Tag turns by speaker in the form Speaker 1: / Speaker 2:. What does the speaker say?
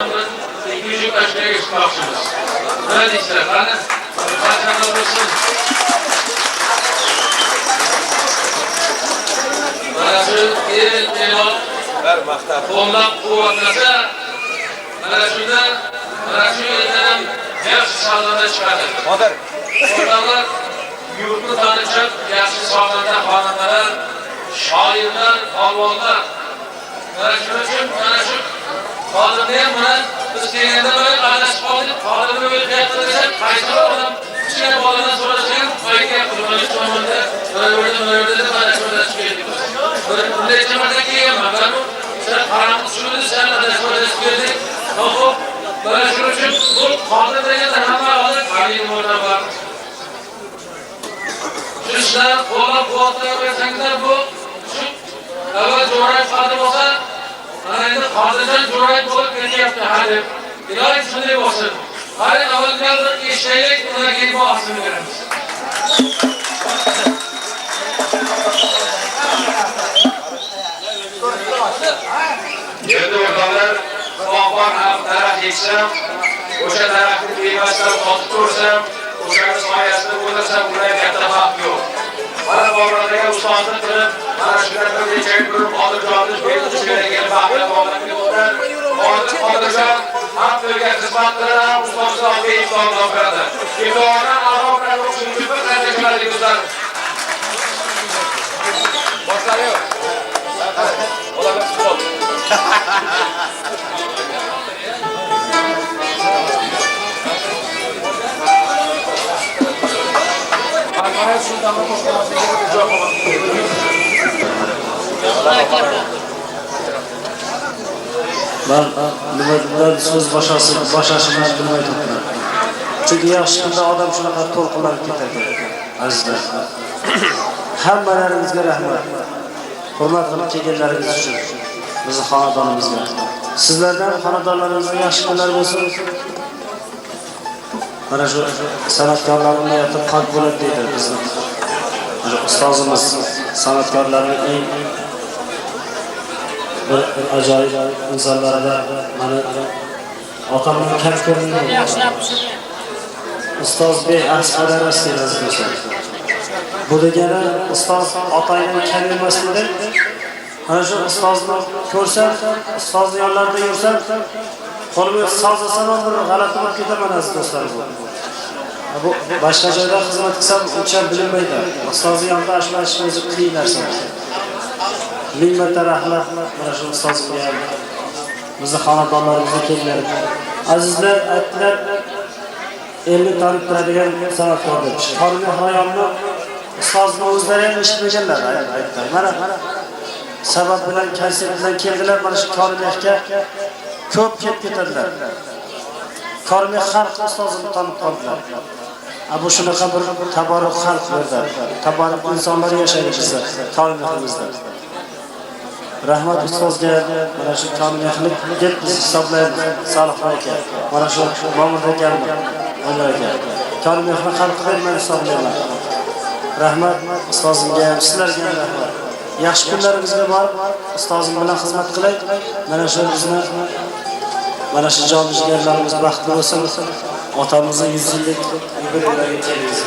Speaker 1: 200 aşağıya geçmişsiniz. Böyle işte efendim. Başkanlar olsun. Bana şu elon ondan kuvvetlese bana şu elden yaxshi sağlanda çıkardı. Oralar yurtni tanışıp yaxshi sağlanda xonandalar, shoirlar, polvonlar. Bana shuning uchun mana shu hozirda ham buni biz kelganda böyle adashib qoldik. Hozirda böyle qiyoqqa desam, qaysi odam kichkina boladan so'rasang, qo'yga qilib tomonda böyle deb mana shunda chiqib ketdik. Bunday chamarda kelganman. Ben bu qaramni tushirdi, sen adashib keldik. Xo'p, mana shuning uchun bu hozir deganda hamma hozir qalin o'rnab bor. Sizlar qo'llab-quvvatlayversanglar bu shu avval jo'ray qadi bo'lsa, mana endi hozirdan jo'ray bo'lib ketyapti hadeb. Iloyim shunday bo'lsin. Hali avvalga bir eshitaylik, undan keyin bahsini beramiz. Yerda o'rtoqlar, bog'bon ham daraxt eksam, o'sha daraxtni bevasita otib ko'rsam, o'shani soyasida o'tirsam, undan katta farq yo'q. Mana bog'lardagi ustozni qilib, mana shularga necha kun xotirjamlik berib kerak baxtli bog'larga o'tar. Xotirjam ham to'yga xizmat qiladi, ustozlarga imkonlar beradi. Imkonlar alohida o'qishni bir qancha kunlarga o'tadi. Boshqalar yo'q. Ularga futbol.
Speaker 2: Ben söz başlasınlar bilmeyi tuttular. Çünkü yaxshi kunda odam shunaqa to'lqinlanib ketadi. Azizlar. Hammalaringizga rahmat. Hurmat qilib kelganlaringiz uchun. Bizning xonadonimizga. Sizlardan xonadonlaringizga yaxshi kunlar bo'lsin. Mana shu san'atkorlarning hayoti qalb bo'ladi deydi bizning. Ustozimiz san'atkorlarning eng bir ajoyib insonlardan mana otamning katta Ustozbek Asqar Rasululloh. Bu degani ustoz otangdan kam emasligi. Mana shu ustozni ko'rsam, ustozni yonlarida yursam, qo'limga sozlasam bir g'alati bo'lib ketaman aziz do'stlar. Bu boshqa joyda xizmat qilsam, uncha bilinmaydi. Ustozni yonida ashlash o'zi qiyin narsa. Ming marta rahmat mana shu ustozga ham, bizning xonadonlarimizga kelgan azizlar aytdilar, elni tanib turadigan san'atkor deb. Qorni hayonni ustozni o'zlari ham eshitmaganlar aytdi. Mana sabab bilan konsert bilan keldilar, mana shu Korimehga ko'p kelib ketadilar. Korimeh xalq ustozini tanib qoldilar. Bu shunaqa bir tabarruk xalq berdi. Tabarruk insonlar yashaydi bizda Korimehimizda. Rahmat ustozga mana shu kamillik deb biz hisoblaymiz. Salih aka, mana shu Mamud aka, Olar aka. Kamillikni xalq bermay hisoblayman. Rahmat ustozimga ham, sizlarga ham rahmat. Yaxshi kunlaringizga borib, ustozim bilan xizmat qilay. Mana shu bizni mana shu jonli jigarlarimiz baxtli bo'lsin. Otamizning 100 yillik yubileyini kelamiz.